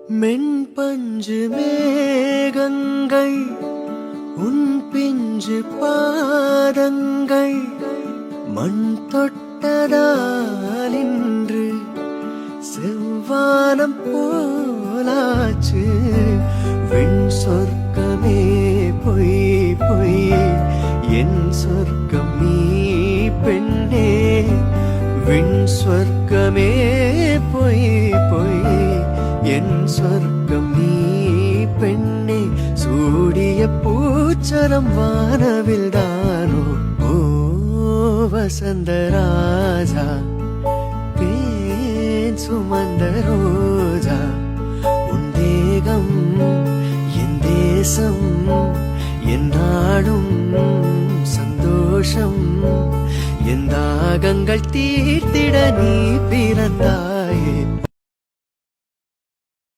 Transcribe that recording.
மென்பஞ்சு மேகங்கள் உன் பிஞ்சு பாதங்கள் மண் தொட்டதால் இன்று செவ்வானம் போலாச்சு. வெண் சொர்க்கமே பொய் பொய் என் சொர்க்கம் நீ பெண்ணே. விண் சொர்க்கமே பொய் பொய் என் சொர்க்கம் நீ பெண்ணே. சூடிய பூச்சரம் வானவில் தானோ ஓ வசந்த ராஜா. தேன் சுமந்த ரோஜா உன் தேகம் என் தேசம் என் நாடும் சந்தோஷம். என் தாகங்கள் தீர்த்திட நீ பிறந்தாயே.